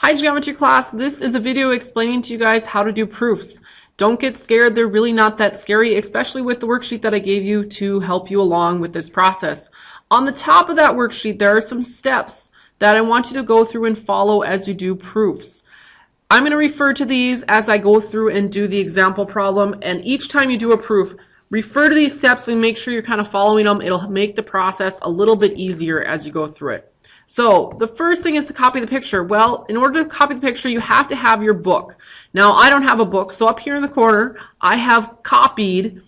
Hi geometry class, this is a video explaining to you guys how to do proofs. Don't get scared, they're really not that scary, especially with the worksheet that I gave you to help you along with this process. On the top of that worksheet there are some steps that I want you to go through and follow as you do proofs. I'm going to refer to these as I go through and do the example problem, and each time you do a proof, refer to these steps and make sure you're kind of following them. It'll make the process a little bit easier as you go through it. So the first thing is to copy the picture. Well, in order to copy the picture, you have to have your book. Now, I don't have a book, so up here in the corner, I have copied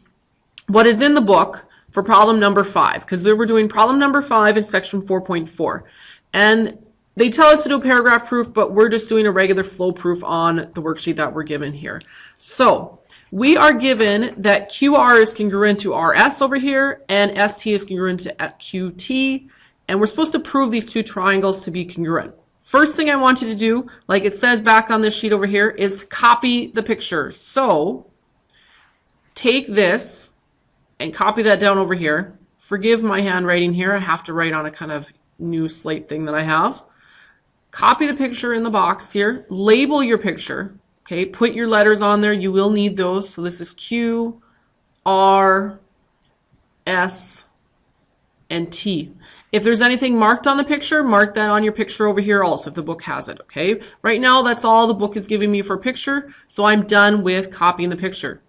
what is in the book for problem number 5, because we're doing problem number 5 in section 4.4. And they tell us to do a paragraph proof, but we're just doing a regular flow proof on the worksheet that we're given here. So we are given that QR is congruent to RS over here, and ST is congruent to QT. And we're supposed to prove these two triangles to be congruent. First thing I want you to do, like it says back on this sheet over here, is copy the picture. So take this and copy that down over here. Forgive my handwriting here. I have to write on a kind of new slate thing that I have. Copy the picture in the box here. Label your picture. Okay, put your letters on there. You will need those. So this is Q, R, S, and T. If there's anything marked on the picture, mark that on your picture over here also if the book has it, okay? Right now, that's all the book is giving me for a picture, so I'm done with copying the picture.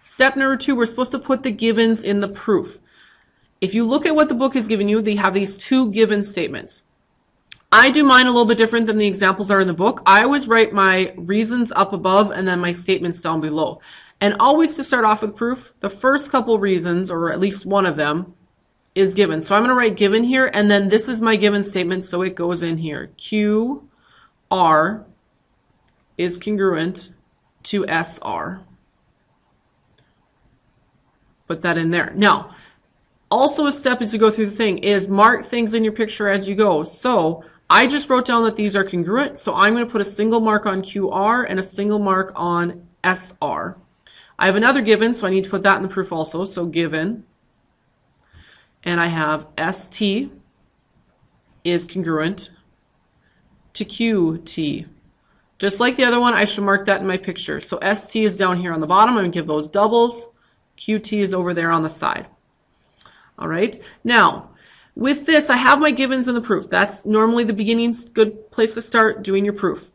Step number 2, we're supposed to put the givens in the proof. If you look at what the book is giving you, they have these two given statements. I do mine a little bit different than the examples are in the book. I always write my reasons up above and then my statements down below. And always to start off with proof, the first couple reasons, or at least one of them, is given. So I'm going to write given here, and then this is my given statement, so it goes in here. QR is congruent to SR. Put that in there. Now, also a step as you go through the thing is mark things in your picture as you go. So I just wrote down that these are congruent, so I'm going to put a single mark on QR and a single mark on SR. I have another given, so I need to put that in the proof also. So given. And I have ST is congruent to QT. Just like the other one, I should mark that in my picture. So ST is down here on the bottom. I'm going to give those doubles. QT is over there on the side. All right. Now, with this, I have my givens in the proof. That's normally the beginning's good place to start doing your proof.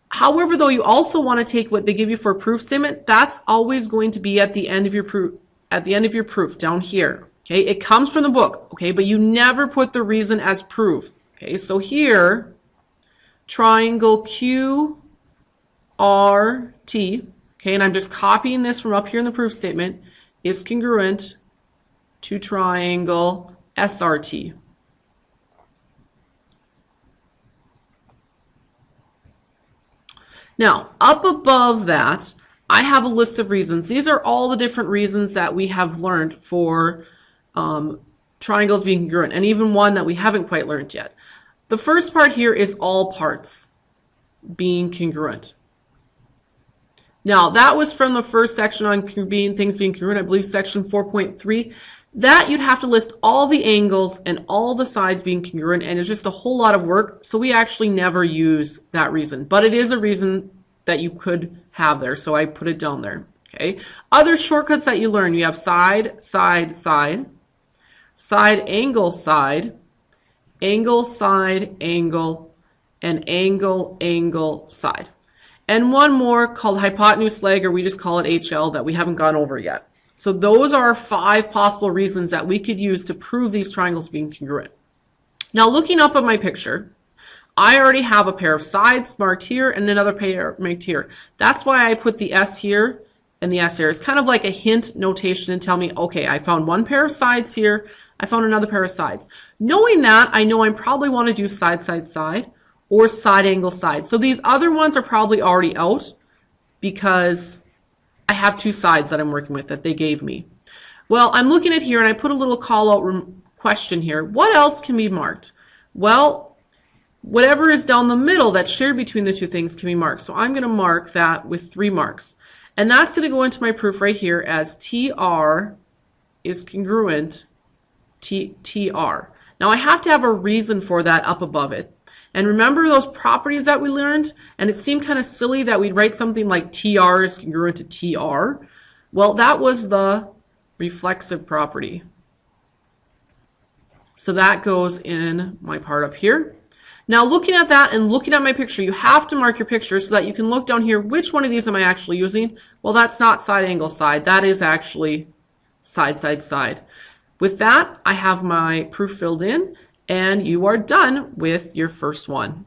However, though, you also want to take what they give you for a proof statement. That's always going to be at the end of your proof. At the end of your proof, down here. Okay, it comes from the book, okay, but you never put the reason as proof. Okay, so here, triangle QRT, okay, and I'm just copying this from up here in the proof statement, is congruent to triangle SRT. Now, up above that, I have a list of reasons. These are all the different reasons that we have learned for triangles being congruent, and even one that we haven't quite learned yet. The first part here is all parts being congruent. Now, that was from the first section on things being congruent, I believe section 4.3. That you'd have to list all the angles and all the sides being congruent, and it's just a whole lot of work, so we actually never use that reason. But it is a reason that you could have there, so I put it down there. Okay. Other shortcuts that you learn, you have side, side, side, side, angle, side, angle, side, angle, and angle, angle, side. And one more called hypotenuse leg, or we just call it HL, that we haven't gone over yet. So those are 5 possible reasons that we could use to prove these triangles being congruent. Now, looking up at my picture, I already have a pair of sides marked here and another pair marked here. That's why I put the S here and the S here. It's kind of like a hint notation and tell me, okay, I found one pair of sides here, I found another pair of sides. Knowing that, I know I probably want to do side, side, side, or side, angle, side. So these other ones are probably already out because I have 2 sides that I'm working with that they gave me. Well, I'm looking at here and I put a little call out question here. What else can be marked? Well, whatever is down the middle that's shared between the two things can be marked. So I'm going to mark that with 3 marks. And that's going to go into my proof right here as TR is congruent TR. Now I have to have a reason for that up above it. And remember those properties that we learned? And it seemed kind of silly that we'd write something like TR is congruent to TR. Well, that was the reflexive property. So that goes in my part up here. Now looking at that and looking at my picture, you have to mark your picture so that you can look down here, which one of these am I actually using? Well, that's not side angle side. That is actually side, side, side. With that, I have my proof filled in, and you are done with your first one.